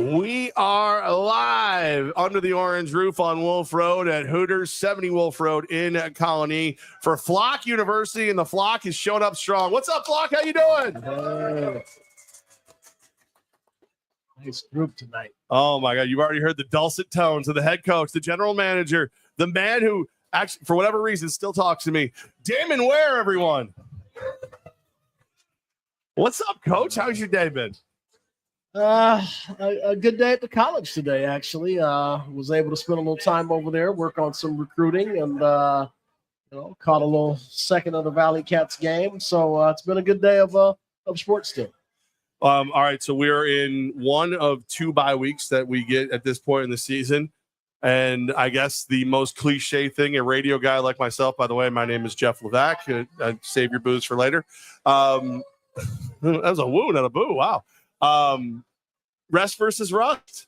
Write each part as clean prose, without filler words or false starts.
We are live under the orange roof on Wolf Road at Hooters, 70 Wolf Road in Colonie for Flock University, and the Flock is showing up strong. What's up, Flock? How you doing? Nice group tonight. Oh, my God. You've already heard the dulcet tones of the head coach, the general manager, the man who actually, for whatever reason, still talks to me. Damon Ware, everyone. What's up, Coach? How's your day been? A good day at the college today, actually. Was able to spend a little time over there, work on some recruiting, and caught a little second of the Valley Cats game. So it's been a good day of sports still. All right, so we're in one of two bye weeks that we get at this point in the season. And I guess the most cliche thing, a radio guy like myself, by the way, my name is Jeff Levack. Save your booze for later. That was a woo, not a boo. Wow. Rest versus rust.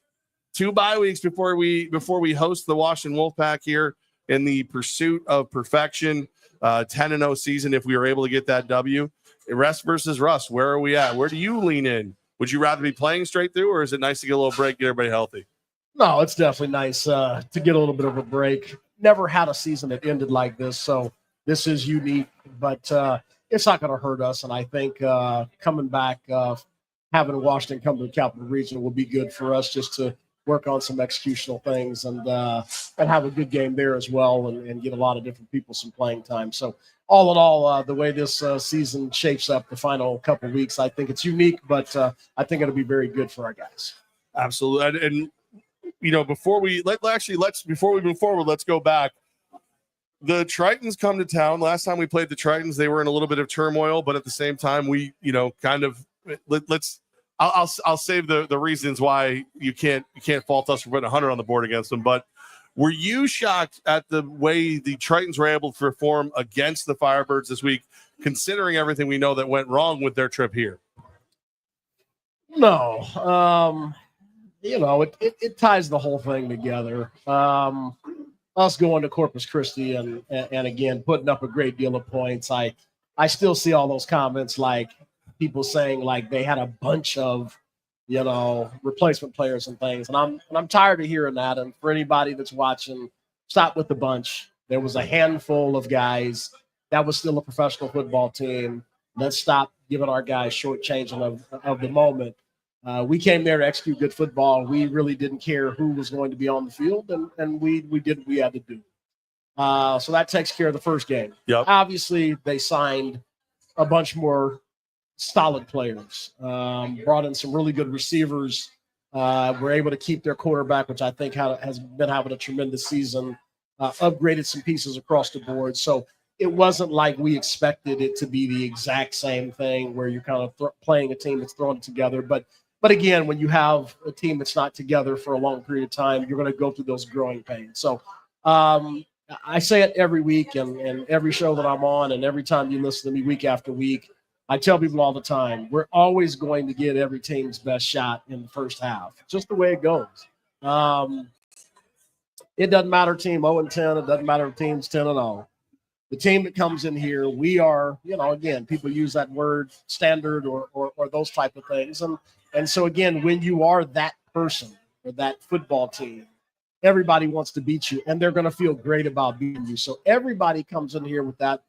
2 bye weeks before we host the Washington Wolfpack here in the pursuit of perfection. 10-0 season if we were able to get that W. Rest versus rust. Where are we at? Where do you lean in? Would you rather be playing straight through, or is it nice to get a little break, get everybody healthy? No, it's definitely nice to get a little bit of a break. Never had a season that ended like this, so this is unique, but it's not going to hurt us. And I think coming back, having Washington come to the Capital Region will be good for us, just to work on some executional things and have a good game there as well, and get a lot of different people some playing time. So all in all, the way this season shapes up the final couple weeks, I think it's unique, but I think it'll be very good for our guys. Absolutely. And before we move forward, let's go back. The Tritons come to town. Last time we played the Tritons, they were in a little bit of turmoil, but at the same time, we, I'll save the reasons why you can't fault us for putting 100 on the board against them. But were you shocked at the way the Tritons were able to perform against the Firebirds this week, considering everything we know that went wrong with their trip here? No. It ties the whole thing together. Us going to Corpus Christi and again putting up a great deal of points. I still see all those comments, like people saying like they had a bunch of replacement players and things, and I'm tired of hearing that. And for anybody that's watching, stop with the bunch. There was a handful of guys. That was still a professional football team. Let's stop giving our guys shortchanging of the moment. We came there to execute good football. We really didn't care who was going to be on the field, and we did what we had to do. So that takes care of the first game. Yep. Obviously, they signed a bunch more solid players, brought in some really good receivers, were able to keep their quarterback, which I think has been having a tremendous season, upgraded some pieces across the board. So it wasn't like we expected it to be the exact same thing where you're kind of playing a team that's throwing it together. But again, when you have a team that's not together for a long period of time, you're going to go through those growing pains. So I say it every week and every show that I'm on, and every time you listen to me week after week, I tell people all the time, we're always going to get every team's best shot in the first half. Just the way it goes. It doesn't matter team 0-10. It doesn't matter if team's 10-0. The team that comes in here, we are, again, people use that word standard or those type of things. And so, again, when you are that person or that football team, everybody wants to beat you, and they're going to feel great about beating you. So everybody comes in here with that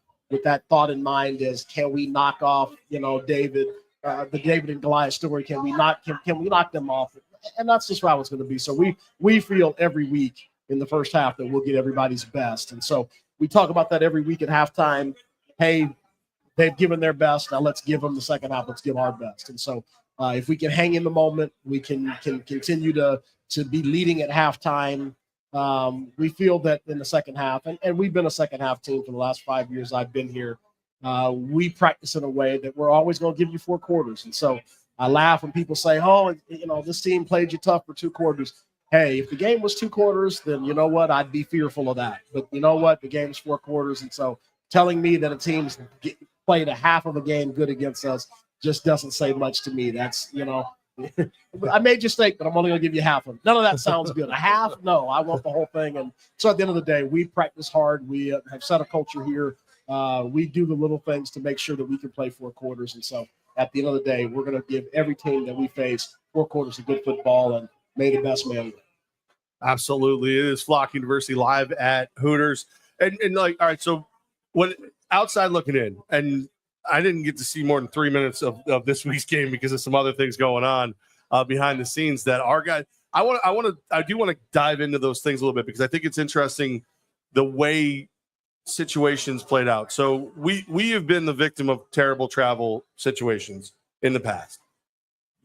thought in mind is, can we knock off, David, the David and Goliath story? Can we knock them off? And that's just how it's going to be. So we feel every week in the first half that we'll get everybody's best. And so we talk about that every week at halftime. Hey, they've given their best. Now let's give them the second half. Let's give our best. And so if we can hang in the moment, we can continue to be leading at halftime. We feel that in the second half, and we've been a second half team for the last 5 years I've been here. We practice in a way that we're always going to give you 4 quarters. And so I laugh when people say, oh, this team played you tough for 2 quarters. Hey, if the game was 2 quarters, then you know what? I'd be fearful of that. But you know what? The game's 4 quarters. And so telling me that a team's played a half of a game good against us just doesn't say much to me. That's, I made your steak, but I'm only going to give you half of it. None of that sounds good. A half? No, I want the whole thing. And so at the end of the day, we practice hard. We have set a culture here. We do the little things to make sure that we can play 4 quarters. And so at the end of the day, we're going to give every team that we face 4 quarters of good football. may the best man win. Absolutely. It is Flock University live at Hooters. And like, all right, so when outside looking in, and I didn't get to see more than 3 minutes of this week's game because of some other things going on behind the scenes that our guys, I do want to dive into those things a little bit because I think it's interesting the way situations played out. So we have been the victim of terrible travel situations in the past.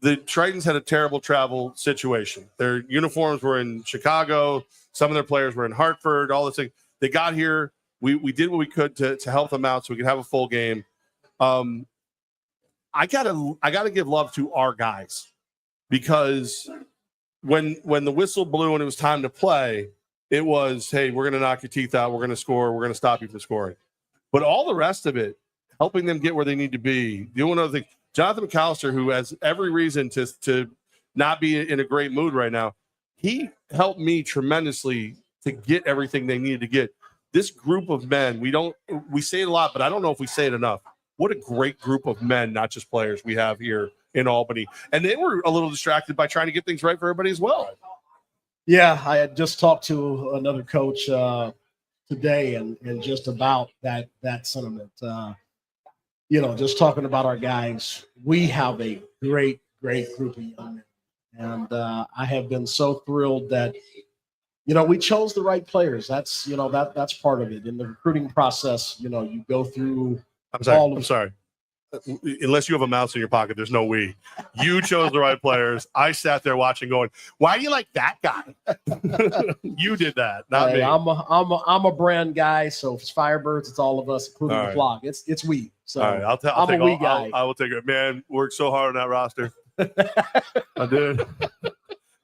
The Tritons had a terrible travel situation. Their uniforms were in Chicago. Some of their players were in Hartford, all this thing. They got here. We did what we could to help them out so we could have a full game. I gotta give love to our guys because when the whistle blew and it was time to play, it was, hey, we're gonna knock your teeth out, we're gonna score, we're gonna stop you from scoring. But all the rest of it, helping them get where they need to be, doing other things. Jonathan McAllister, who has every reason to not be in a great mood right now, he helped me tremendously to get everything they needed to get. This group of men, we say it a lot, but I don't know if we say it enough. What a great group of men, not just players, we have here in Albany. And they were a little distracted by trying to get things right for everybody as well. Yeah, I had just talked to another coach today and just about that sentiment. Just talking about our guys, we have a great group of young men. And I have been so thrilled that, we chose the right players. That's, that's part of it. In the recruiting process, you go through I'm sorry. Unless you have a mouse in your pocket, there's no we. You chose the right players. I sat there watching going, why do you like that guy? You did that, not me. I'm a brand guy, so if it's Firebirds, it's all of us, including the Flock. It's we. So all right, I'm a we guy. I will take it. Man, worked so hard on that roster. I did.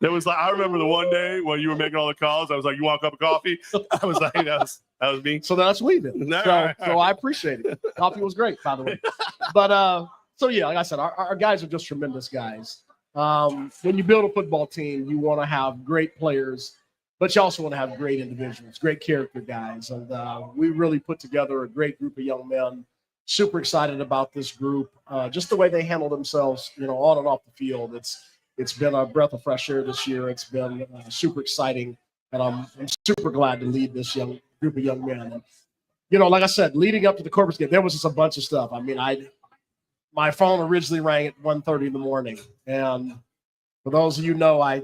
There was I remember the one day when you were making all the calls. I was like, "You want a cup of coffee?" I was like, "That was me." So that's we then. So I appreciate it. Coffee was great, by the way. But yeah, like I said, our guys are just tremendous guys. When you build a football team, you want to have great players, but you also want to have great individuals, great character guys, and we really put together a great group of young men. Super excited about this group. Just the way they handle themselves, on and off the field. It's been a breath of fresh air this year. It's been super exciting, and I'm super glad to lead this young group of young men. And, like I said, leading up to the Corpus game, there was just a bunch of stuff. I mean, my phone originally rang at 1:30 in the morning, and for those of you know, I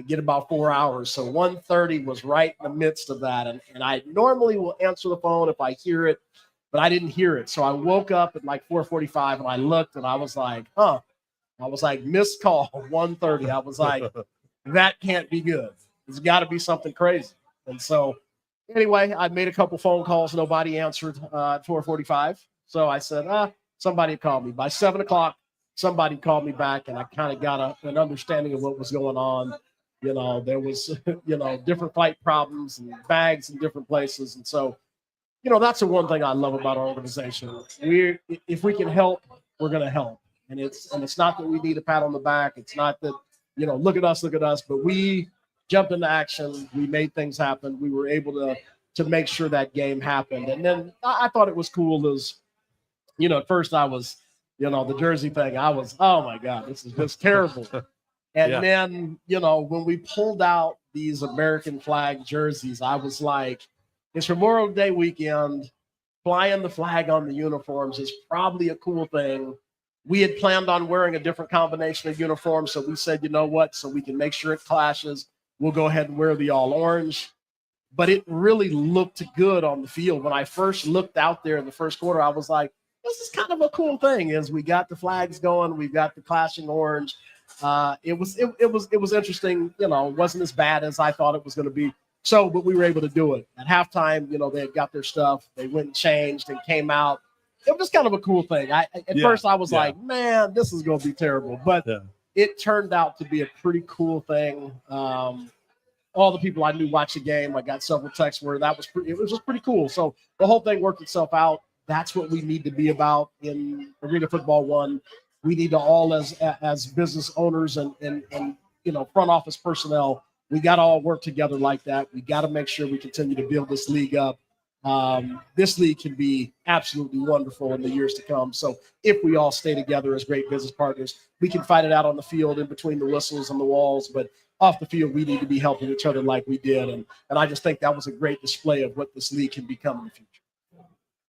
get about 4 hours, so 1:30 was right in the midst of that, and I normally will answer the phone if I hear it, but I didn't hear it, so I woke up at like 4:45, and I looked, and I was like, I was like, missed call, 1:30. I was like, that can't be good. There's got to be something crazy. And so, anyway, I made a couple phone calls. Nobody answered at 4:45. So I said, somebody called me. By 7 o'clock, somebody called me back, and I kind of got an understanding of what was going on. There was, different flight problems and bags in different places. And so, that's the one thing I love about our organization. If we can help, we're going to help. And it's not that we need a pat on the back. It's not that, look at us, but we jumped into action. We made things happen. We were able to make sure that game happened. And then I thought it was cool as, at first I was, the jersey thing. I was, oh my God, this is just terrible. And then, when we pulled out these American flag jerseys, I was like, it's Memorial Day weekend. Flying the flag on the uniforms is probably a cool thing. We had planned on wearing a different combination of uniforms, so we said, you know what, so we can make sure it clashes, we'll go ahead and wear the all orange. But it really looked good on the field. When I first looked out there in the first quarter, I was like, this is kind of a cool thing, is we got the flags going, we've got the clashing orange. It was interesting, it wasn't as bad as I thought it was going to be. So, but we were able to do it. At halftime, they had got their stuff, they went and changed and came out. It was kind of a cool thing. At first I was like, man, this is going to be terrible. But it turned out to be a pretty cool thing. All the people I knew watched the game. I got several texts where it was just pretty cool. So the whole thing worked itself out. That's what we need to be about in Arena Football 1. We need to all, as business owners and front office personnel, we got to all work together like that. We got to make sure we continue to build this league up. This league can be absolutely wonderful in the years to come. So if we all stay together as great business partners, we can fight it out on the field in between the whistles and the walls. But off the field, we need to be helping each other like we did. And I just think that was a great display of what this league can become in the future.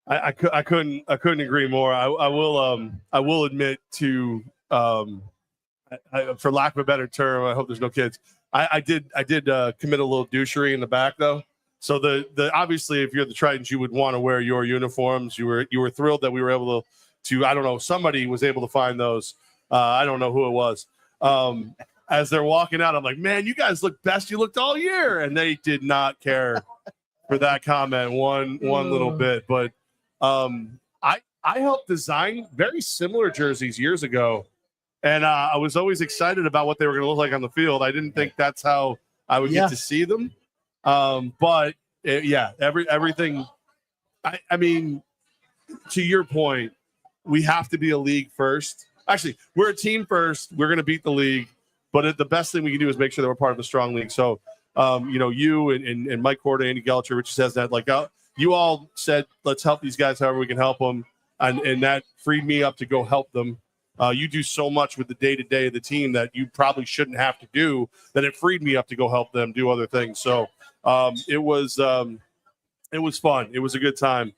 I couldn't agree more. I will admit to, for lack of a better term, I hope there's no kids. I did commit a little douchery in the back though. So the obviously, if you're the Tritons, you would want to wear your uniforms. You were thrilled that we were able to I don't know, somebody was able to find those. I don't know who it was. As they're walking out, I'm like, man, you guys look best you looked all year, and they did not care for that comment one little bit. But I helped design very similar jerseys years ago, and I was always excited about what they were going to look like on the field. I didn't think that's how I would get to see them. But everything. I mean, to your point, we have to be a league first. Actually, we're a team first. We're going to beat the league, but the best thing we can do is make sure that we're part of a strong league. So, you and Mike Corda, Andy Gelcher, Richie says that, like, you all said, let's help these guys however we can help them. And that freed me up to go help them. You do so much with the day-to-day of the team that you probably shouldn't have to do, that it freed me up to go help them do other things. So it was fun. It was a good time.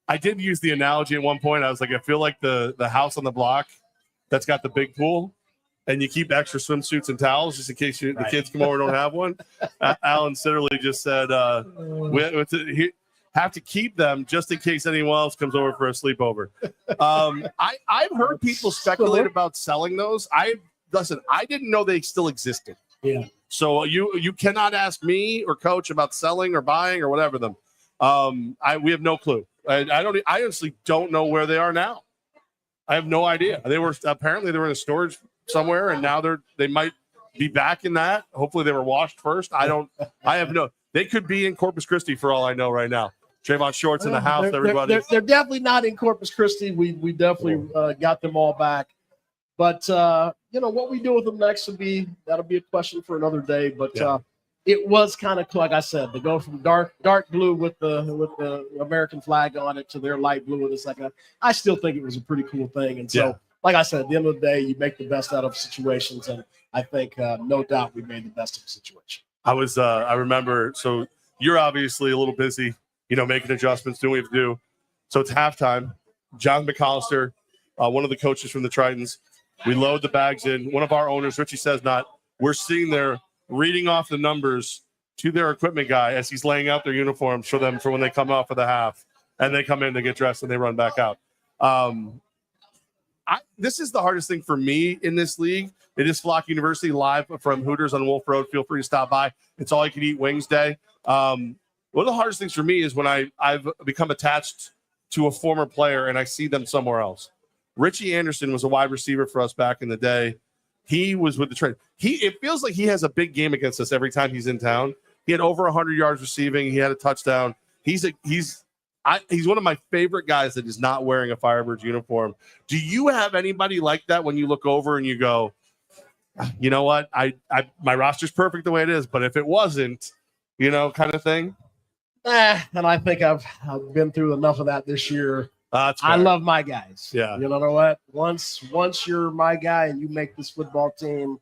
I did use the analogy at one point. I was like, I feel like the house on the block that's got the big pool, and you keep extra swimsuits and towels just in case the kids come over and don't have one. Alan Sitterly just said, we have to keep them just in case anyone else comes over for a sleepover. I've heard people speculate about selling those. I didn't know they still existed. Yeah. So you cannot ask me or coach about selling or buying or whatever them. We have no clue. I honestly don't know where they are now. I have no idea. They were in a storage somewhere, and now they might be back in that. Hopefully they were washed first. They could be in Corpus Christi for all I know right now. Trayvon Short's in the house. Everybody. They're definitely not in Corpus Christi. We definitely got them all back. But what we do with them next that'll be a question for another day. But it was kind of, like I said, to go from dark blue with the American flag on it to their light blue with the second. I still think it was a pretty cool thing. And so, like I said, at the end of the day, you make the best out of situations, and I think no doubt we made the best of the situation. I remember. So you're obviously a little busy, making adjustments, doing what you have to do. So it's halftime. John McAllister, one of the coaches from the Tritons, we load the bags in. One of our owners, Richie says not. We're sitting there reading off the numbers to their equipment guy as he's laying out their uniforms for them for when they come out for the half, and they come in, they get dressed, and they run back out. This is the hardest thing for me in this league. It is Flock University live from Hooters on Wolf Road. Feel free to stop by. It's all you can eat wings day. One of the hardest things for me is when I've become attached to a former player and I see them somewhere else. Richie Anderson was a wide receiver for us back in the day. He was with the Tritons. It feels like he has a big game against us every time he's in town. He had over 100 yards receiving. He had a touchdown. He's one of my favorite guys that is not wearing a Firebirds uniform. Do you have anybody like that when you look over and you go, you know what? My roster's perfect the way it is, but if it wasn't, kind of thing. And I think I've been through enough of that this year. I love my guys. Yeah. You know what? Once you're my guy and you make this football team,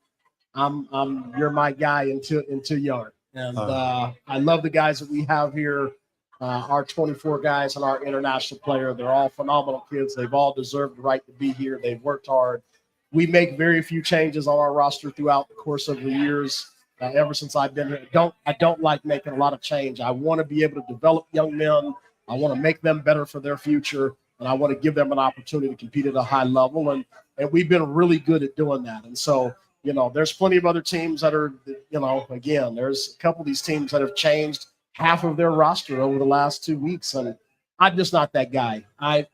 you're my guy until you aren't. And I love the guys that we have here. Our 24 guys and our international player, they're all phenomenal kids. They've all deserved the right to be here. They've worked hard. We make very few changes on our roster throughout the course of the years. Ever since I've been here, I don't like making a lot of change. I want to be able to develop young men. I want to make them better for their future, and I want to give them an opportunity to compete at a high level. And we've been really good at doing that. And so, there's plenty of other teams that are, again, there's a couple of these teams that have changed half of their roster over the last 2 weeks, and I'm just not that guy. I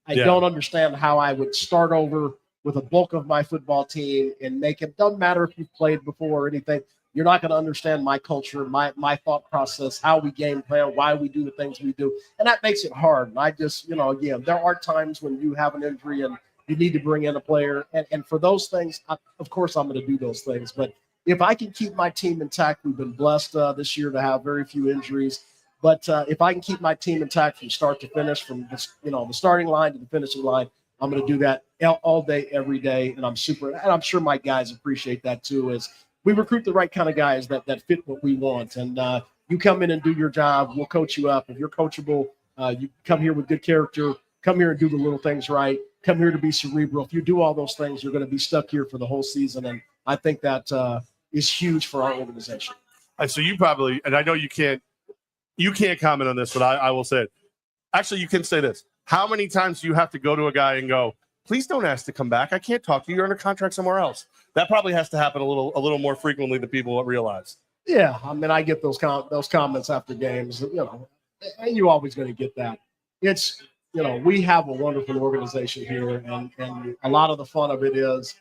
don't understand how I would start over with a bulk of my football team and make it. Doesn't matter if you've played before or anything. You're not going to understand my culture, my thought process, how we game plan, why we do the things we do. And that makes it hard. And I just, again, there are times when you have an injury and you need to bring in a player. And for those things, of course, I'm going to do those things. But if I can keep my team intact, we've been blessed this year to have very few injuries. But if I can keep my team intact from start to finish, from the starting line to the finishing line, I'm going to do that all day, every day. And I'm sure my guys appreciate that too, as we recruit the right kind of guys that fit what we want. And you come in and do your job. We'll coach you up. If you're coachable, you come here with good character, come here and do the little things right, come here to be cerebral. If you do all those things, you're going to be stuck here for the whole season. And I think that is huge for our organization. So you probably, and I know you can't comment on this, but I will say it. Actually, you can say this. How many times do you have to go to a guy and go, please don't ask to come back. I can't talk to you. You're under contract somewhere else. That probably has to happen a little more frequently than people realize. Yeah, I mean, I get those comments after games, and you're always going to get that. It's, we have a wonderful organization here, and a lot of the fun of it is,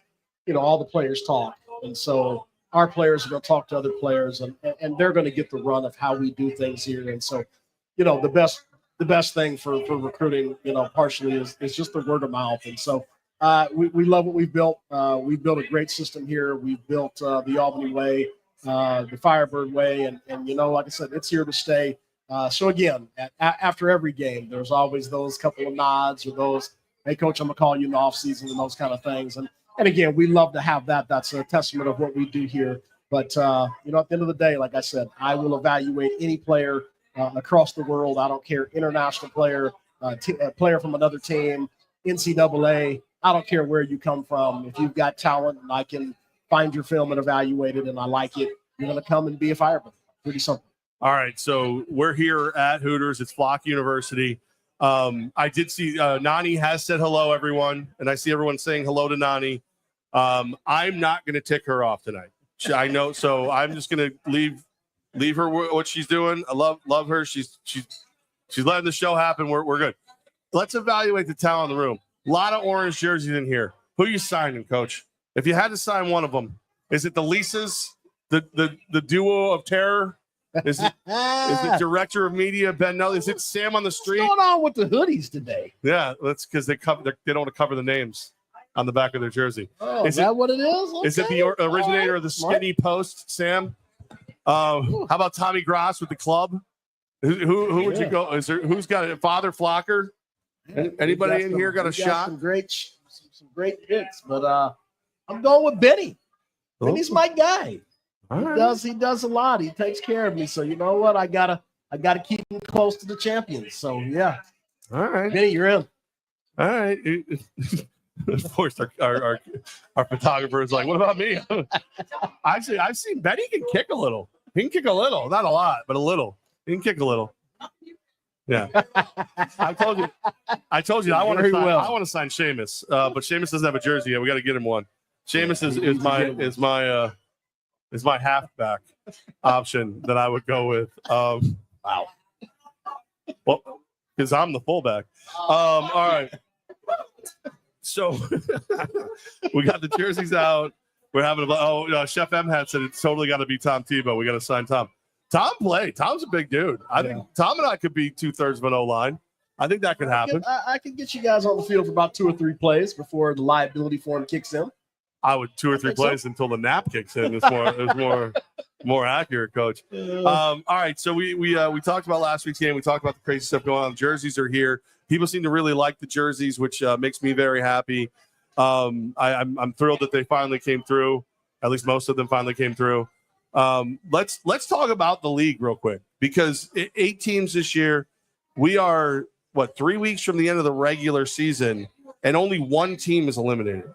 all the players talk. And so our players are going to talk to other players, and they're going to get the run of how we do things here. And so, the best thing for recruiting, partially is just the word of mouth. And so we love what we've built. We've built a great system here. We've built the Albany way, the Firebird way. And like I said, it's here to stay. So again, after every game, there's always those couple of nods or those, hey, coach, I'm going to call you in the offseason and those kind of things. And again, we love to have that. That's a testament of what we do here. But, at the end of the day, like I said, I will evaluate any player across the world. I don't care, international player, player from another team, NCAA. I don't care where you come from. If you've got talent and I can find your film and evaluate it and I like it, you're going to come and be a Firebird. Pretty simple. All right, so we're here at Hooters. It's Flock University. I did see Nani has said hello, everyone, and I see everyone saying hello to Nani. I'm not going to tick her off tonight. I know, so I'm just going to leave her what she's doing. I love her. She's letting the show happen. We're good. Let's evaluate the talent in the room. A lot of orange jerseys in here. Who are you signing, Coach? If you had to sign one of them, is it the Lisas, the duo of terror? Is it director of media Ben Nelly? Is it Sam on the street? What's going on with the hoodies today? Yeah, that's because they don't want to cover the names on the back of their jersey. Oh, is that what it is? Okay. Is it the originator of the skinny post, Sam? How about Tommy Gross with the club? Who would you go? Who's got it? Father Flocker? Anybody in here got a shot? Some great picks, but I'm going with Benny. Benny's my guy. He does a lot. He takes care of me. So you know what? I gotta keep him close to the champions. So yeah. All right. Benny, you're in. All right. Of course, our photographer is like, what about me? Actually, I've seen Benny can kick a little. He can kick a little. Not a lot, but a little. He can kick a little. Yeah. I told you I want to sign Seamus. But Seamus doesn't have a jersey yet. We got to get him one. Seamus is my halfback option that I would go with. Wow. Well, because I'm the fullback. All right. So we got the jerseys out. We're having Chef M had said it's totally got to be Tom Tebow. We got to sign Tom. Tom play. Tom's a big dude. I think Tom and I could be 2/3 of an O-line. I think that could happen. I can get you guys on the field for about 2 or 3 plays before the liability form kicks in. I would 2 or 3 plays until the nap kicks in. It's more accurate, Coach. All right, so we talked about last week's game. We talked about the crazy stuff going on. The jerseys are here. People seem to really like the jerseys, which makes me very happy. I'm thrilled that they finally came through. At least most of them finally came through. Let's talk about the league real quick, because 8 teams this year. We are 3 weeks from the end of the regular season, and only 1 team is eliminated.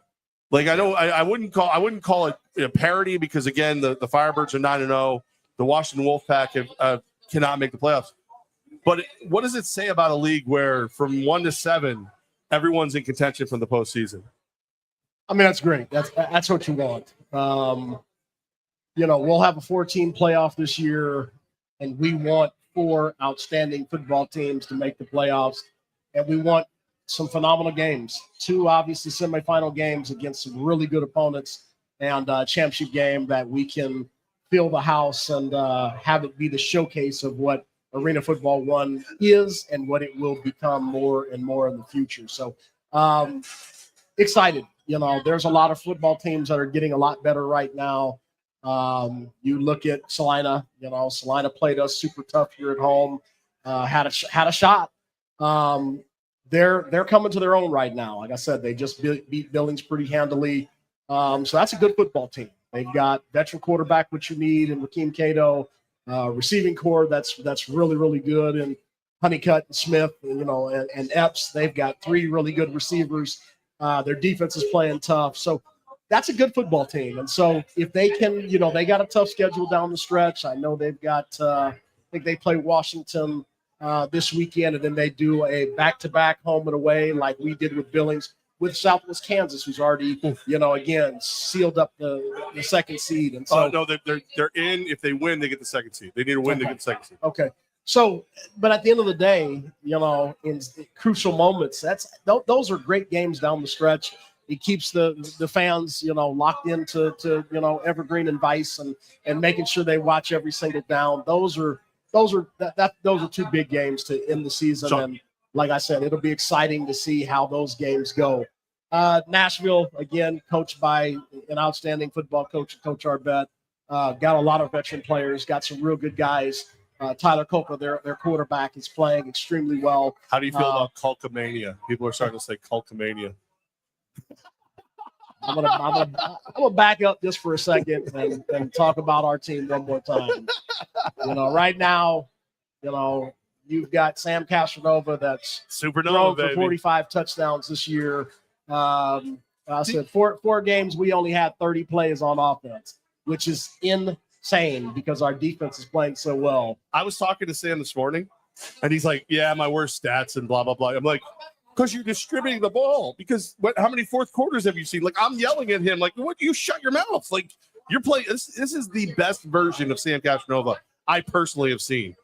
Like, I know I wouldn't call it a parity, because again the Firebirds are 9-0. The Washington Wolfpack cannot make the playoffs. But what does it say about a league where from 1 to 7 everyone's in contention from the postseason? I mean, that's great. That's what you want. We'll have a 4-team playoff this year, and we want 4 outstanding football teams to make the playoffs, and we want some phenomenal games. 2 obviously semifinal games against some really good opponents, and a championship game that we can fill the house and have it be the showcase of what Arena Football 1 is and what it will become more and more in the future. So excited. There's a lot of football teams that are getting a lot better right now. You look at Salina. Salina played us super tough here at home. Had a shot. they're coming to their own right now. Like I said, they just beat Billings pretty handily. So that's a good football team. They've got veteran quarterback, which you need, and Rakeem Cato, receiving core that's really, really good, and Honeycutt and Smith, and Epps. They've got 3 really good receivers. Their defense is playing tough. So that's a good football team. And so if they can, they got a tough schedule down the stretch. I know they've got, I think they play Washington this weekend, and then they do a back-to-back home and away like we did with Billings, with Southwest Kansas, who's already, again, sealed up the second seed. And so no, they're in. If they win, they get the second seed. They need to win to get the second seed. Okay. So, but at the end of the day, in crucial moments, those are great games down the stretch. It keeps the fans, locked into Evergreen and Vice and making sure they watch every single down. Those are 2 big games to end the season. Sure. And like I said, it'll be exciting to see how those games go. Nashville, again, coached by an outstanding football coach, Coach Arbet. Got a lot of veteran players, got some real good guys. Tyler Copa, their quarterback, is playing extremely well. How do you feel about Culkamania? People are starting to say Culkamania. I'm gonna back up just for a second and talk about our team one more time. Right now, you've got Sam Castronova that's Supernova, thrown for 45 touchdowns this year. I said 4 games, we only had 30 plays on offense, which is insane because our defense is playing so well. I was talking to Sam this morning, and he's like, "Yeah, my worst stats and blah blah blah." I'm like, "Because you're distributing the ball. Because how many fourth quarters have you seen?" Like, I'm yelling at him, like, "What? You shut your mouth!" Like, you're playing. This is the best version of Sam Castronova I personally have seen.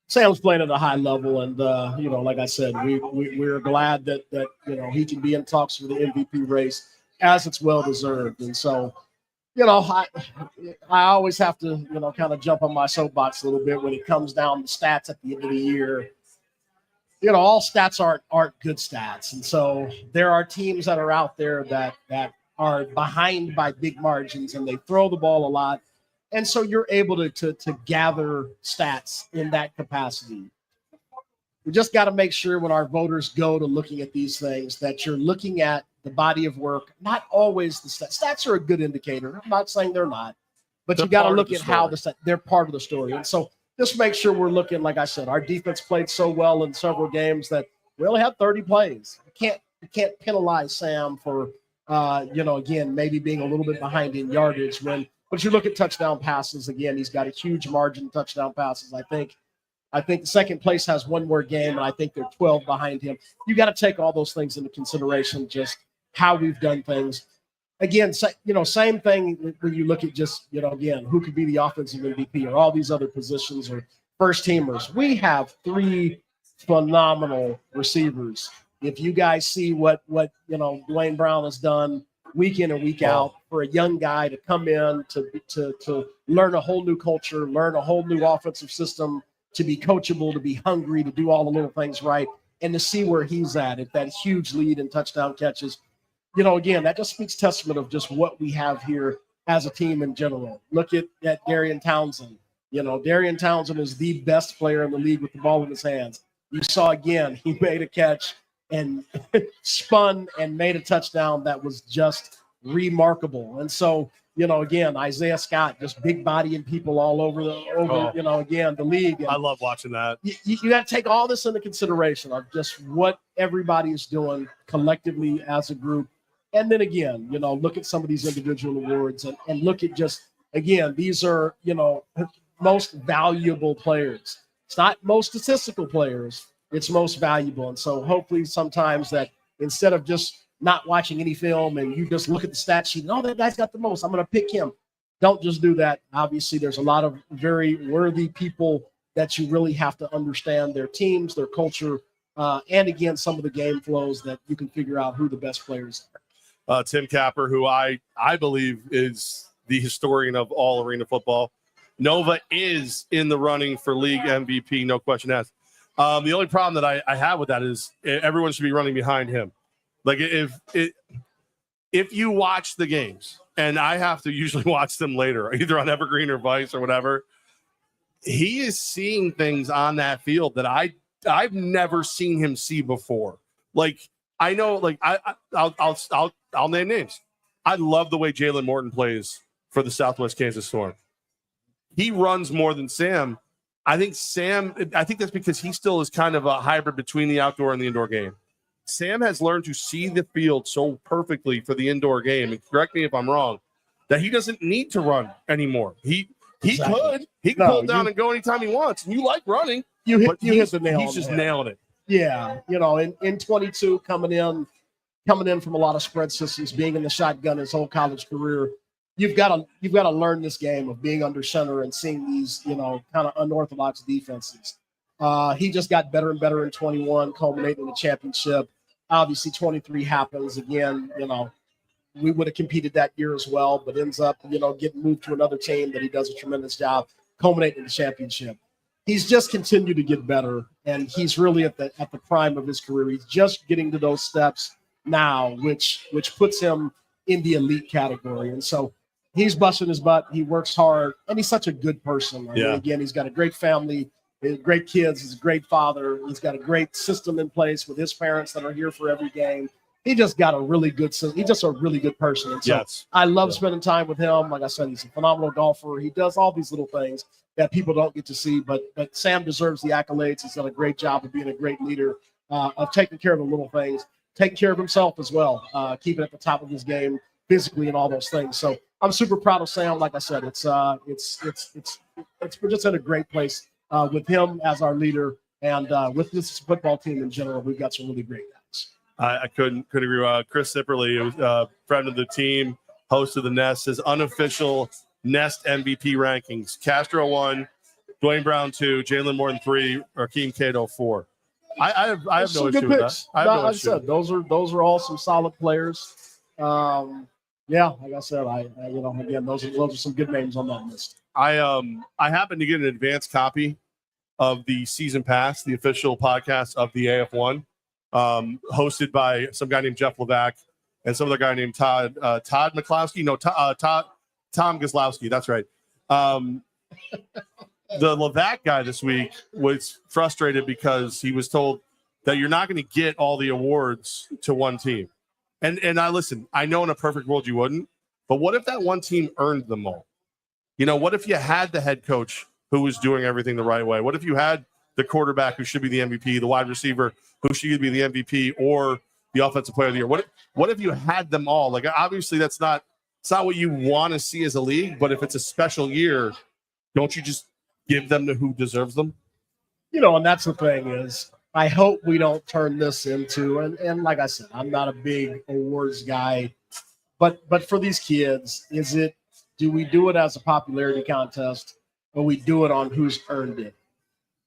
Sam's playing at a high level, and like I said, we're glad that he can be in talks for the MVP race, as it's well deserved. And so, I always have to kind of jump on my soapbox a little bit when it comes down to stats at the end of the year. All stats aren't good stats, and so there are teams that are out there that are behind by big margins, and they throw the ball a lot. And so you're able to gather stats in that capacity. We just got to make sure when our voters go to looking at these things that you're looking at the body of work, not always the stats. Stats are a good indicator. I'm not saying they're not, but you got to look at how they're part of the story. And so just make sure we're looking, like I said, our defense played so well in several games that we only had 30 plays. You can't penalize Sam for, again, maybe being a little bit behind in yardage but you look at touchdown passes, again, he's got a huge margin of touchdown passes. I think the second place has 1 more game, and I think they're 12 behind him. You got to take all those things into consideration, just how we've done things. Again, same thing when you look at just, again, who could be the offensive MVP or all these other positions or first teamers. We have 3 phenomenal receivers. If you guys see what Dwayne Brown has done week in and week out for a young guy to come in to learn a whole new culture, learn a whole new offensive system, to be coachable, to be hungry, to do all the little things right, and to see where he's at that huge lead in touchdown catches. Again, that just speaks testament of just what we have here as a team in general. Look at Darian Townsend. Darian Townsend is the best player in the league with the ball in his hands. You saw, again, he made a catch and spun and made a touchdown that was just remarkable. And so, again, Isaiah Scott, just big body and people all over again, the league. And I love watching that. You got to take all this into consideration of just what everybody is doing collectively as a group. And then again, look at some of these individual awards and look at just, again, these are, most valuable players. It's not most statistical players. It's most valuable. And so hopefully sometimes that instead of just not watching any film and you just look at the stat sheet and, oh, that guy's got the most, I'm going to pick him. Don't just do that. Obviously, there's a lot of very worthy people that you really have to understand their teams, their culture, and again, some of the game flows that you can figure out who the best players are. Tim Capper, who I believe is the historian of all arena football. Nova is in the running for league MVP, no question asked. The only problem that I have with that is everyone should be running behind him. Like if you watch the games, and I have to usually watch them later, either on Evergreen or Vice or whatever, he is seeing things on that field that I've never seen him see before. Like I know, like I'll name names. I love the way Jalen Morton plays for the Southwest Kansas Storm. He runs more than Sam. I think that's because he still is kind of a hybrid between the outdoor and the indoor game. Sam has learned to see the field so perfectly for the indoor game, and correct me if I'm wrong, that he doesn't need to run anymore. He could pull down and go anytime he wants. And you like running. You hit the nail. He's just nailing it. Yeah, in 22 coming in from a lot of spread systems, being in the shotgun his whole college career, you've got to learn this game of being under center and seeing these kind of unorthodox defenses. He just got better and better in 21, culminating in the championship. Obviously, 23 happens again. We would have competed that year as well, but ends up getting moved to another team that he does a tremendous job, culminating in the championship. He's just continued to get better, and he's really at the prime of his career. He's just getting to those steps now, which puts him in the elite category. And so he's busting his butt. He works hard, and he's such a good person. I mean, again, he's got a great family, great kids. He's a great father. He's got a great system in place with his parents that are here for every game. He just got a really good system. He's just a really good person. And so I love spending time with him. Like I said, he's a phenomenal golfer. He does all these little things that people don't get to see, but Sam deserves the accolades. He's done a great job of being a great leader, of taking care of the little things, taking care of himself as well, keeping at the top of his game physically and all those things. So I'm super proud of Sam. Like I said, we're just in a great place with him as our leader, and with this football team in general. We've got some really great guys. I couldn't agree. Chris Sipperly, a friend of the team, host of the Nest, his unofficial Nest MVP rankings: Castro 1, Dwayne Brown 2, Jalen Morton 3, Rakeem Cato 4. I have no issue with that. Like I said, those are all some solid players. Like I said, again, those are some good names on that list. I happened to get an advanced copy of the season pass, the official podcast of the AF1, hosted by some guy named Jeff Levack and some other guy named Todd McCloskey. No, Tom Goslowski. That's right. The Levack guy this week was frustrated because he was told that you're not going to get all the awards to one team. And I know in a perfect world you wouldn't, but what if that one team earned them all? What if you had the head coach who was doing everything the right way? What if you had the quarterback who should be the MVP, the wide receiver who should be the MVP, or the offensive player of the year? What if you had them all? Like, obviously it's not what you want to see as a league, but if it's a special year, don't you just give them to who deserves them? And that's the thing is, I hope we don't turn this into, and like I said, I'm not a big awards guy, but for these kids, do we do it as a popularity contest, or we do it on who's earned it?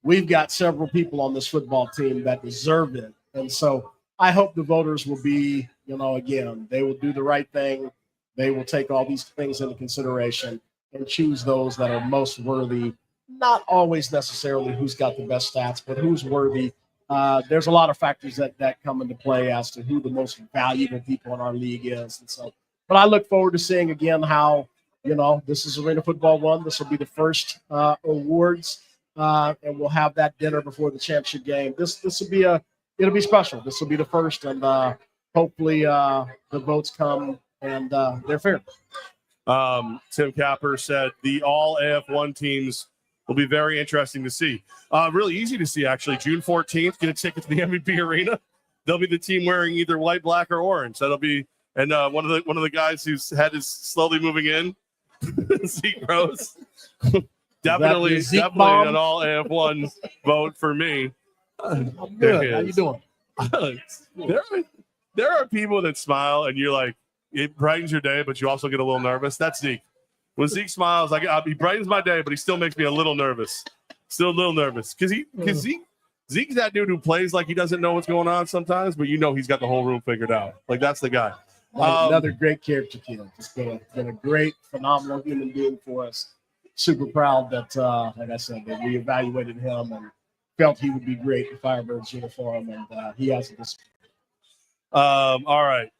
We've got several people on this football team that deserve it. And so I hope the voters will be, again, they will do the right thing. They will take all these things into consideration and choose those that are most worthy, not always necessarily who's got the best stats, but who's worthy. There's a lot of factors that come into play as to who the most valuable people in our league is. And so, but I look forward to seeing again how, this is Arena Football 1. This will be the first awards, and we'll have that dinner before the championship game. This will be it'll be special. This will be the first, and hopefully the votes come and they're fair. Tim Capper said the all AF1 teams will be very interesting to see. Really easy to see, actually. June 14th, get a ticket to the MVP Arena. They'll be the team wearing either white, black, or orange. That'll be, and one of the guys whose head is slowly moving in, Zeke Rose. definitely an all AF1 vote for me. I'm good. How you doing? There are people that smile and you're like, it brightens your day, but you also get a little nervous. That's Zeke. When Zeke smiles, he brightens my day, but he still makes me a little nervous. Still a little nervous because Zeke's that dude who plays like he doesn't know what's going on sometimes, but he's got the whole room figured out. Like, that's the guy. Another great character kid. Just been a great, phenomenal human being for us. Super proud that, like I said, that we evaluated him and felt he would be great in Firebirds uniform, and he has this. All right.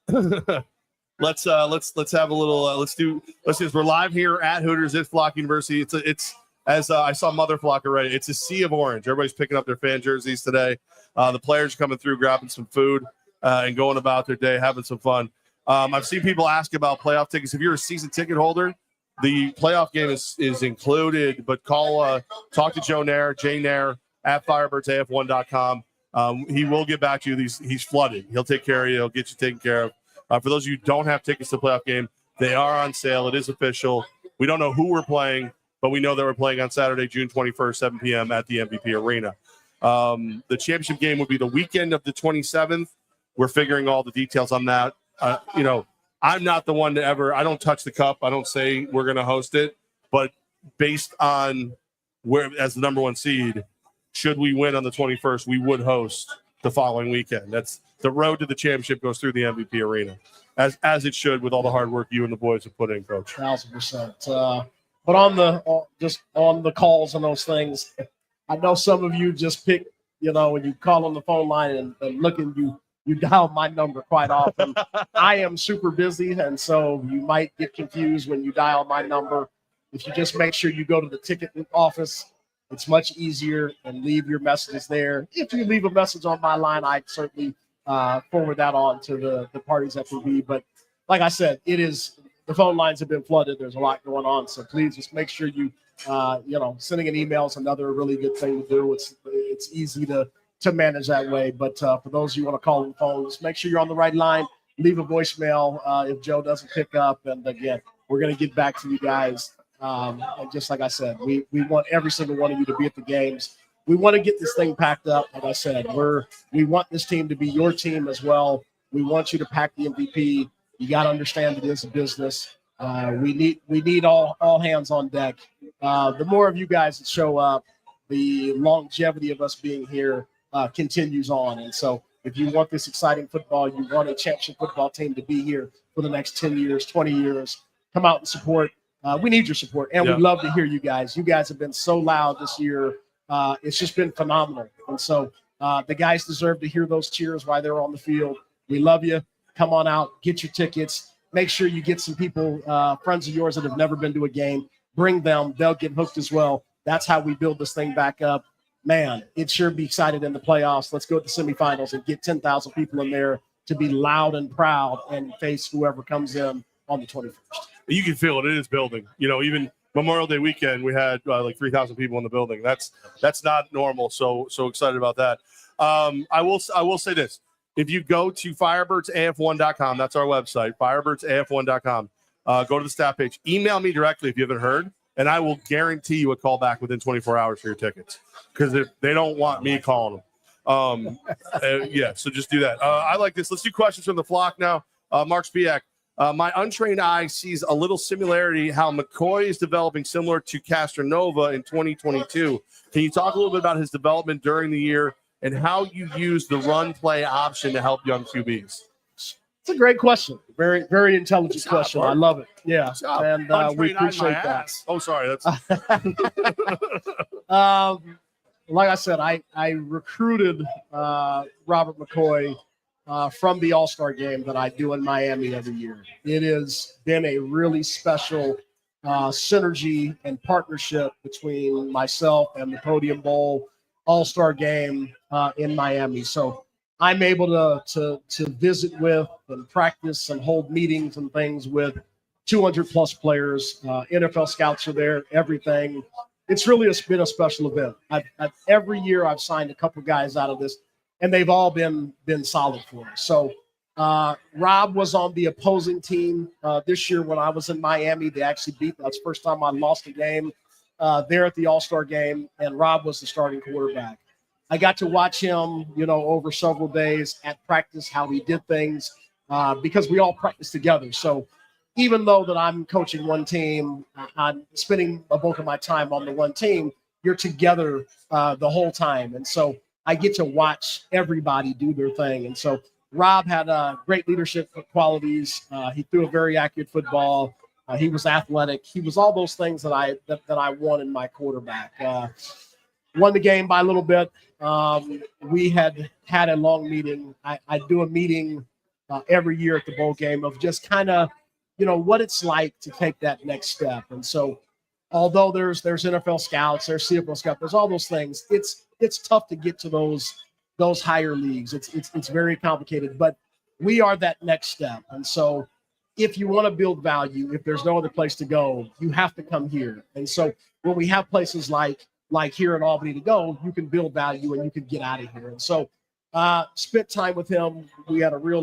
Let's have a little. Let's do this. We're live here at Hooters at Flock University. It's as I saw Mother Flock already. It's a sea of orange. Everybody's picking up their fan jerseys today. The players are coming through, grabbing some food. and going about their day, having some fun. I've seen people ask about playoff tickets. If you're a season ticket holder, the playoff game is included, but talk to Joe Nair, Jay Nair at firebirdsaf1.com. He will get back to you. He's flooded. He'll take care of you. He'll get you taken care of. For those of you who don't have tickets to the playoff game, they are on sale. It is official. We don't know who we're playing, but we know that we're playing on Saturday, June 21st, 7 p.m. at the MVP Arena. The championship game would be the weekend of the 27th. We're figuring all the details on that. I'm not the one I don't touch the cup. I don't say we're going to host it, but based on where, as the number one seed, should we win on the 21st, we would host the following weekend. That's the road to the championship goes through the MVP Arena, as it should, with all the hard work you and the boys have put in, Coach. 1,000%. But on the calls and those things, I know some of you just pick, when you call on the phone line and look and you dial my number quite often. I am super busy, and so you might get confused when you dial my number. If you just make sure you go to the ticket office, it's much easier, and leave your messages there. If you leave a message on my line, I'd certainly forward that on to the parties at the But like I said, the phone lines have been flooded. There's a lot going on, so please just make sure you, sending an email is another really good thing to do. It's easy to manage that way. But for those of you who want to call on the phone, just make sure you're on the right line. Leave a voicemail if Joe doesn't pick up. And again, we're going to get back to you guys. And just like I said, we want every single one of you to be at the games. We want to get this thing packed up. Like I said, we want this team to be your team as well. We want you to pack the MVP. You got to understand it is a business. We need all hands on deck. The more of you guys that show up, the longevity of us being here continues on. And so if you want this exciting football, you want a championship football team to be here for the next 10 years, 20 years, come out and support. We need your support, and we'd love to hear you guys. You guys have been so loud this year. It's just been phenomenal. And so the guys deserve to hear those cheers while they're on the field. We love you. Come on out, get your tickets. Make sure you get some people, friends of yours that have never been to a game. Bring them. They'll get hooked as well. That's how we build this thing back up. Man, it sure be excited in the playoffs. Let's go to the semifinals and get 10,000 people in there to be loud and proud and face whoever comes in on the 21st. You can feel it. It is building. Even Memorial Day weekend, we had like 3,000 people in the building. That's not normal. So excited about that. I will say this. If you go to firebirdsaf1.com, that's our website, firebirdsaf1.com, go to the staff page. Email me directly if you haven't heard, and I will guarantee you a call back within 24 hours for your tickets, because they don't want me calling them. So just do that. I like this. Let's do questions from the flock now. Mark Spiak, my untrained eye sees a little similarity how McCoy is developing similar to Castronova in 2022. Can you talk a little bit about his development during the year and how you use the run play option to help young QBs? It's a great question. Very, very intelligent question. Mark. I love it. Yeah. And we appreciate that. Ass. Oh, sorry. That's like I said, I recruited Robert McCoy from the All-Star game that I do in Miami every year. It has been a really special synergy and partnership between myself and the Podium Bowl All-Star game in Miami. So I'm able to visit with and practice and hold meetings and things with 200 plus players. NFL scouts are there, everything. It's really been a special event. Every year I've signed a couple guys out of this, and they've all been solid for us. So Rob was on the opposing team this year when I was in Miami. They actually beat. That's the first time I lost a game there at the All-Star game, and Rob was the starting quarterback. I got to watch him, over several days at practice, how he did things, because we all practice together. So even though that I'm coaching one team, I'm spending a bulk of my time on the one team, you're together the whole time. And so I get to watch everybody do their thing. And so Rob had great leadership qualities. He threw a very accurate football. He was athletic. He was all those things that I want in my quarterback. Won the game by a little bit. We had a long meeting. I do a meeting every year at the bowl game of just kind of, what it's like to take that next step. And so although there's NFL scouts, there's CFL scouts, there's all those things, it's tough to get to those those higher leagues. It's very complicated, but we are that next step. And so if you want to build value, if there's no other place to go, you have to come here. And so when we have places like here in Albany to go, you can build value and you can get out of here. And so spent time with him. We had a real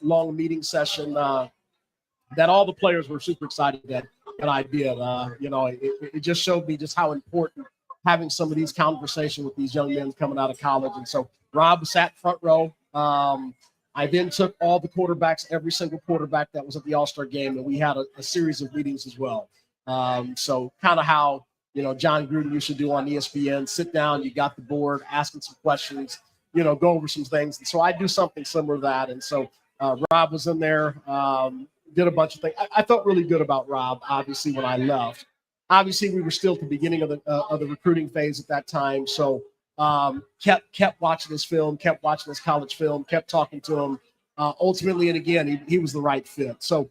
long meeting session that all the players were super excited that I did. It just showed me just how important having some of these conversations with these young men coming out of college. And so Rob sat front row. I then took all the quarterbacks, every single quarterback that was at the All-Star game, and we had a series of meetings as well. So kind of how, John Gruden used to do on ESPN, sit down, you got the board, asking some questions, go over some things. And so I do something similar to that. And so Rob was in there, did a bunch of things. I felt really good about Rob, obviously, when I left. Obviously, we were still at the beginning of the recruiting phase at that time. So kept watching his film, kept watching his college film, kept talking to him. Ultimately, and again, he was the right fit. So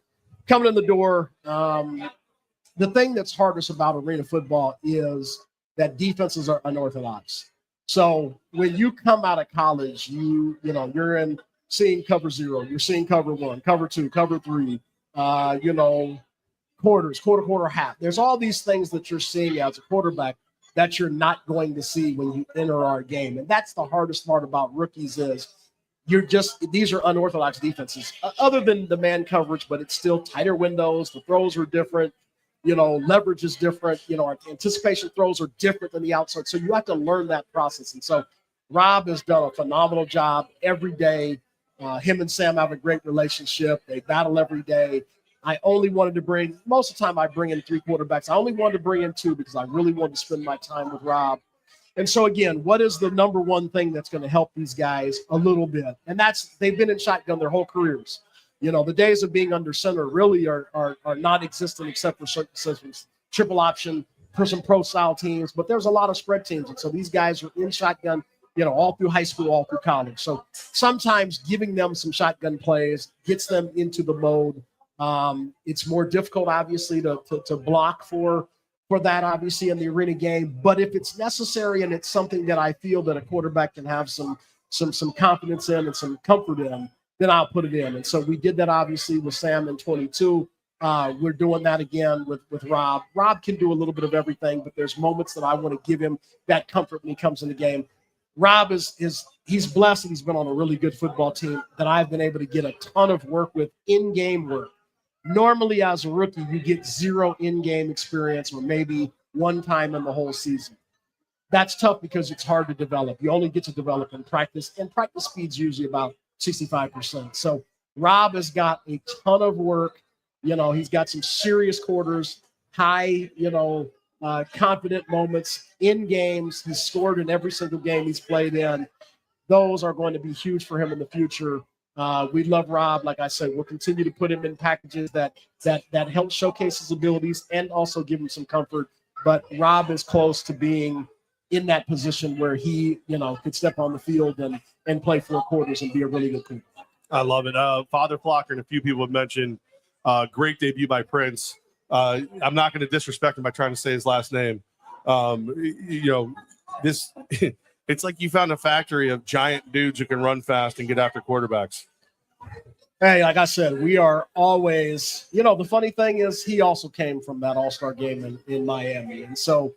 coming in the door, the thing that's hardest about arena football is that defenses are unorthodox. So when you come out of college, you're in seeing cover 0, you're seeing cover 1, cover 2, cover 3, quarters, quarter, half. There's all these things that you're seeing as a quarterback that you're not going to see when you enter our game. And that's the hardest part about rookies is these are unorthodox defenses, other than the man coverage, but it's still tighter windows. The throws are different. Leverage is different. Our anticipation throws are different than the outside. So you have to learn that process. And so Rob has done a phenomenal job every day. Him and Sam have a great relationship. They battle every day. I only wanted to most of the time I bring in 3 quarterbacks. I only wanted to bring in 2 because I really wanted to spend my time with Rob. And so again, what is the number one thing that's going to help these guys a little bit? And they've been in shotgun their whole careers. The days of being under center really are non-existent except for certain systems, triple option, for some pro style teams, but there's a lot of spread teams. And so these guys are in shotgun, all through high school, all through college. So sometimes giving them some shotgun plays gets them into the mode. It's more difficult, obviously, to block for that, obviously, in the arena game. But if it's necessary and it's something that I feel that a quarterback can have some confidence in and some comfort in, then I'll put it in. And so we did that, obviously, with Sam in 22. We're doing that again with Rob. Rob can do a little bit of everything, but there's moments that I want to give him that comfort when he comes in the game. Rob he's blessed and he's been on a really good football team that I've been able to get a ton of work with, in-game work. Normally, as a rookie, you get 0 in-game experience or maybe one time in the whole season. That's tough because it's hard to develop. You only get to develop in practice, and practice speed's usually about 65%. So Rob has got a ton of work. He's got some serious quarters, high, confident moments in games. He's scored in every single game he's played in. Those are going to be huge for him in the future. We love Rob. Like I said, we'll continue to put him in packages that help showcase his abilities and also give him some comfort. But Rob is close to being in that position where he, could step on the field and play 4 quarters and be a really good coach. I love it. Father Flocker and a few people have mentioned great debut by Prince. I'm not going to disrespect him by trying to say his last name. It's like you found a factory of giant dudes who can run fast and get after quarterbacks. Hey, like I said, we are always, the funny thing is he also came from that All-Star game in Miami. And so,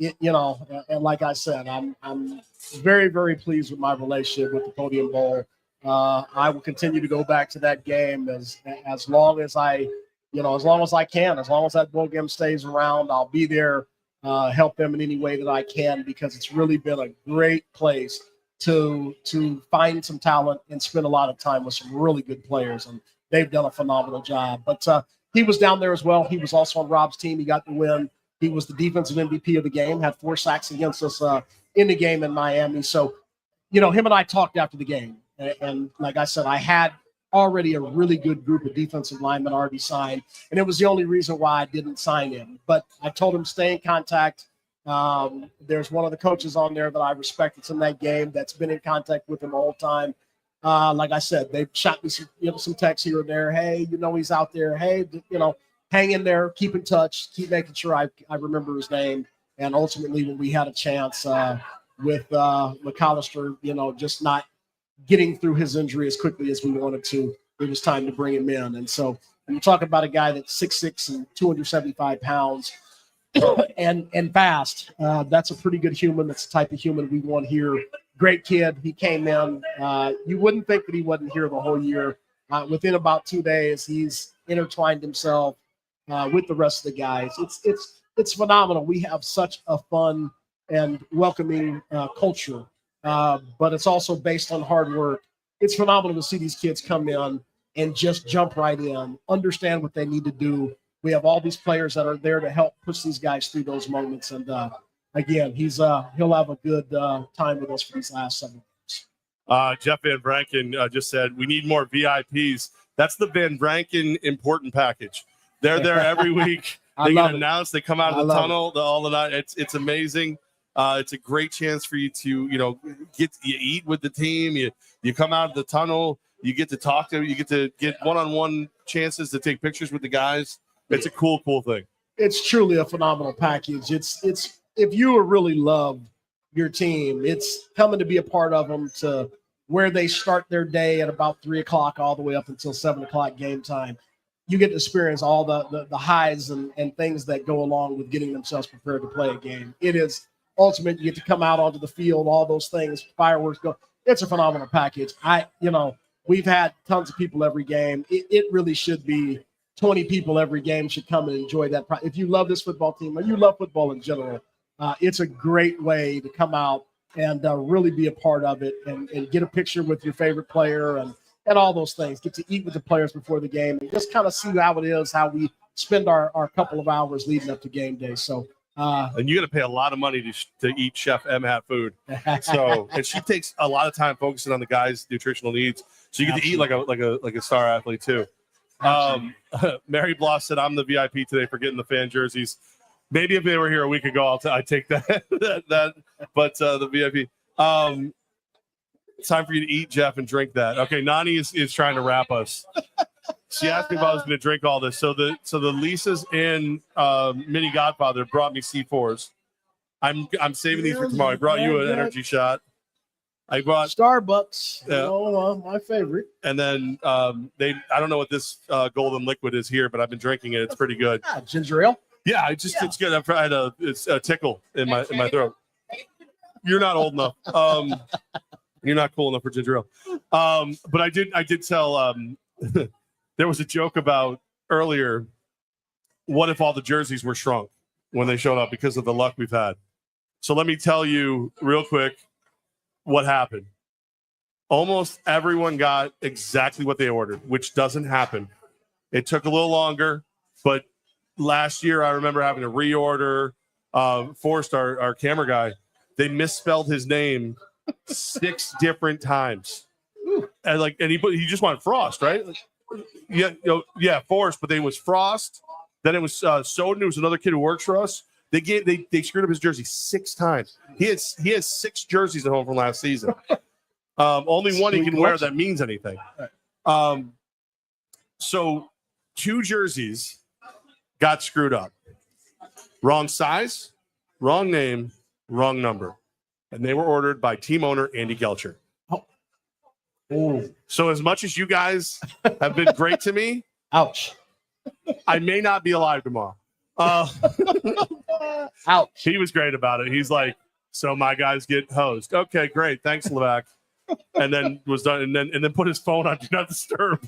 and like I said, I'm very, very pleased with my relationship with the Podium Bowl. I will continue to go back to that game as long as I can, as long as that bowl game stays around. I'll be there, help them in any way that I can, because it's really been a great place to find some talent and spend a lot of time with some really good players, and they've done a phenomenal job. But he was down there as well. He was also on Rob's team. He got the win. He was the defensive MVP of the game, had 4 sacks against us in the game in Miami. So, him and I talked after the game. And like I said, I had already a really good group of defensive linemen already signed, and it was the only reason why I didn't sign him. But I told him stay in contact. There's one of the coaches on there that I respect that's in that game that's been in contact with him all the time. Like I said, they've shot me some texts here and there. Hey, he's out there. Hey, hang in there, keep in touch, keep making sure I remember his name. And ultimately, when we had a chance, with McAllister, just not getting through his injury as quickly as we wanted to. It was time to bring him in. And so when you talk about a guy that's 6'6" and 275 pounds and fast, that's a pretty good human. That's the type of human we want here. Great kid. He came in. You wouldn't think that he wasn't here the whole year. Within about 2 days, he's intertwined himself with the rest of the guys. It's phenomenal. We have such a fun and welcoming culture, but it's also based on hard work. It's phenomenal to see these kids come in and just jump right in, understand what they need to do. We have all these players that are there to help push these guys through those moments. And again, he'll have a good time with us for these last 7 weeks. Jeff Van Branken just said, we need more VIPs. That's the Van Branken important package. They're there every week. They get announced. They come out of the tunnel all the night. It's amazing. It's a great chance for you to, you eat with the team. You come out of the tunnel. You get to talk to them. You get to get one-on-one chances to take pictures with the guys. It's a cool thing. It's truly a phenomenal package. It's if you really love your team, it's coming to be a part of them to where they start their day at about 3:00 all the way up until 7:00 game time. You get to experience all the highs and things that go along with getting themselves prepared to play a game. It is ultimate. You get to come out onto the field, all those things, fireworks go. It's a phenomenal package. We've had tons of people every game. It really should be 20 people every game should come and enjoy that. If you love this football team or you love football in general, it's a great way to come out and really be a part of it and get a picture with your favorite player and all those things. Get to eat with the players before the game and just kind of see how it is, how we spend our couple of hours leading up to game day. So, and you got to pay a lot of money to eat Chef MHAT food. So, and she takes a lot of time focusing on the guys' nutritional needs. So you get to eat like a star athlete too. Mary Bloss said, "I'm the VIP today for getting the fan jerseys." Maybe if they were here a week ago, I'd take that. But the VIP. It's time for you to eat, Jeff, and drink that. Okay, Nani is trying to wrap us. She asked me if I was going to drink all this. So the Lisa's and Mini Godfather brought me C4s. I'm saving these for tomorrow. I brought you an energy shot. I brought Starbucks. My favorite. And then I don't know what this golden liquid is here, but I've been drinking it. It's pretty good. Ginger ale. Yeah, it's good. I've had it's a tickle in my throat. You're not old enough. You're not cool enough for ginger ale. But I did tell there was a joke about earlier. What if all the jerseys were shrunk when they showed up because of the luck we've had? So let me tell you real quick what happened. Almost everyone got exactly what they ordered, which doesn't happen. It took a little longer, but last year I remember having to reorder. Forrest, our camera guy, they misspelled his name 6 different times, and he just wanted Frost, right? Forrest, but then it was Frost. Then it was Soden, who was another kid who works for us. They screwed up his jersey 6 times. He has 6 jerseys at home from last season. Only one he can wear that means anything. So 2 jerseys got screwed up. Wrong size, wrong name, wrong number. And they were ordered by team owner Andy Gelcher. Oh. So as much as you guys have been great to me, ouch, I may not be alive tomorrow. Ouch. He was great about it. He's like, so my guys get hosed. Okay, great. Thanks, Levack. And then was done, and then put his phone on Do Not Disturb.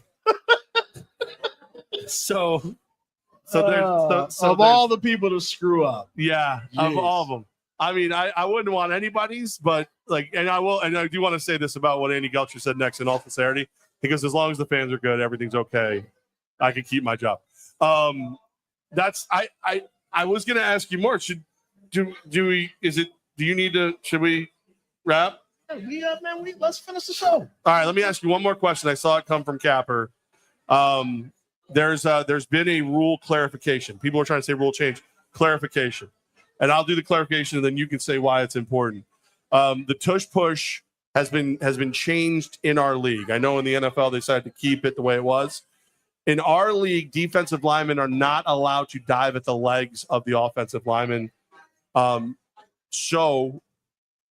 So of all the people to screw up. Yeah, of all of them. I mean, I wouldn't want anybody's, but and I do want to say this about what Andy Gelcher said next in all sincerity, because as long as the fans are good, everything's okay. I can keep my job. I was going to ask you more. Should we wrap? Let's finish the show. All right, let me ask you one more question. I saw it come from Capper. There's been a rule clarification. People are trying to say rule change, clarification. And I'll do the clarification, and then you can say why it's important. The tush push has been changed in our league. I know in the NFL they decided to keep it the way it was. In our league, defensive linemen are not allowed to dive at the legs of the offensive lineman. So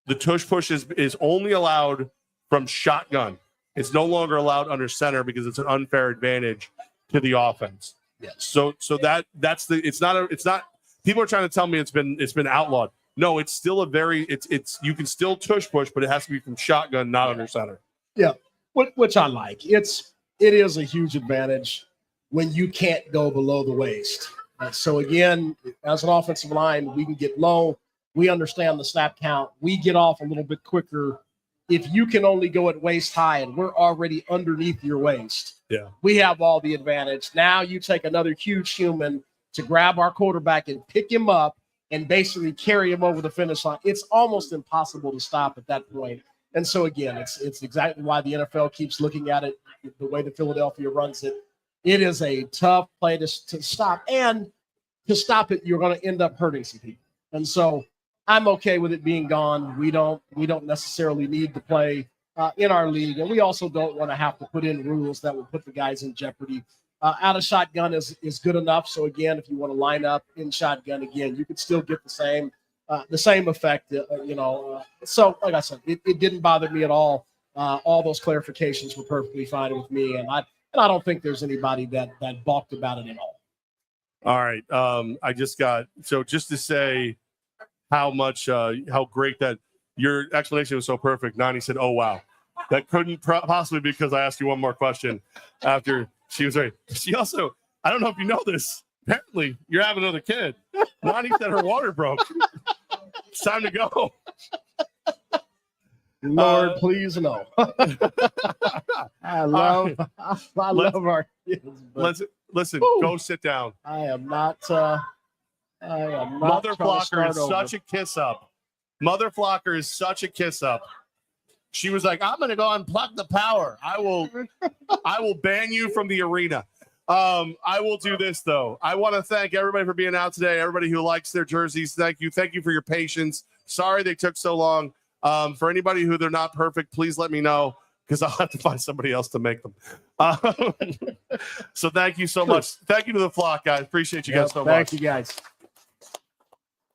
the tush push is only allowed from shotgun. It's no longer allowed under center because it's an unfair advantage to the offense. Yes. So that's the it's not people are trying to tell me it's been outlawed. No, it's still it's you can still tush push, but it has to be from shotgun, not under center. Yeah. Which I like. It is a huge advantage when you can't go below the waist. So again, as an offensive line, we can get low. We understand the snap count. We get off a little bit quicker. If you can only go at waist high and we're already underneath your waist, we have all the advantage. Now you take another huge human to grab our quarterback and pick him up and basically carry him over the finish line. It's almost impossible to stop at that point. And so again, it's exactly why the NFL keeps looking at it the way that Philadelphia runs it. It is a tough play to stop, and to stop it, you're going to end up hurting some people. And so I'm okay with it being gone. We don't necessarily need to play in our league, and we also don't want to have to put in rules that will put the guys in jeopardy. Out of shotgun is good enough. So again, if you want to line up in shotgun again, you could still get the same effect. So like I said, it didn't bother me at all. All those clarifications were perfectly fine with me, and I don't think there's anybody that balked about it at all. All right. I just to say how great that your explanation was so perfect. Nani said, "Oh, wow." That couldn't possibly be because I asked you one more question after she was right. She also, I don't know if you know this, apparently you're having another kid. Nani said her water broke. It's time to go. Lord, please no. I love our kids. Listen, go sit down. I am not. Mother Flocker is such a kiss up. Mother Flocker is such a kiss up. She was like, I'm going to go unplug the power. I will ban you from the arena. I will do this, though. I want to thank everybody for being out today. Everybody who likes their jerseys, thank you. Thank you for your patience. Sorry they took so long. For anybody who they're not perfect, please let me know because I'll have to find somebody else to make them. So thank you so much. Thank you to the flock, guys. Appreciate you guys so much. Thank you, guys.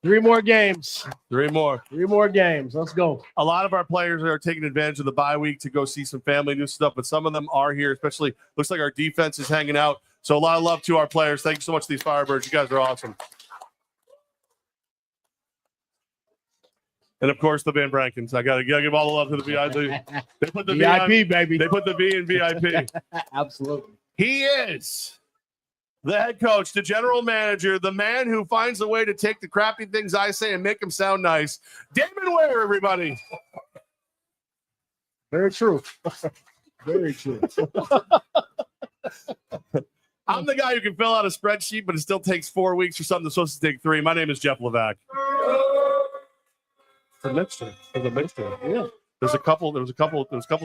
3 more games. 3 more. 3 more games. Let's go. A lot of our players are taking advantage of the bye week to go see some family new stuff, but some of them are here, especially looks like our defense is hanging out. So a lot of love to our players. Thank you so much to these Firebirds. You guys are awesome. And of course, the Van Brankens. I gotta give all the love to the VIP. They put the VIP, baby. They put the V in VIP. Absolutely. He is the head coach, the general manager, the man who finds a way to take the crappy things I say and make them sound nice. Damon Ware, everybody. Very true. Very true. I'm the guy who can fill out a spreadsheet, but it still takes 4 weeks for something that's supposed to take 3. My name is Jeff Levack. It's a mixture. There's a mixture. Yeah. There was a couple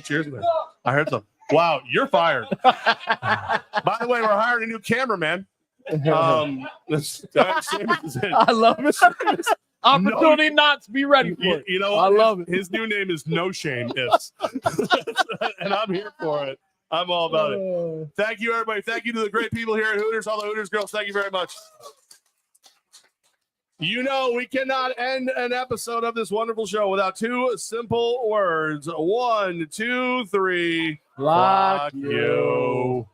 cheers in there. I heard some. Wow, you're fired. By the way, we're hiring a new cameraman. I love it. Opportunity not to be ready for it. You know what? I love it. His new name is No Shame Ifs. And I'm here for it. I'm all about it. Thank you, everybody. Thank you to the great people here at Hooters, all the Hooters girls. Thank you very much. You know, we cannot end an episode of this wonderful show without 2 simple words. 1, 2, 3. Lock you.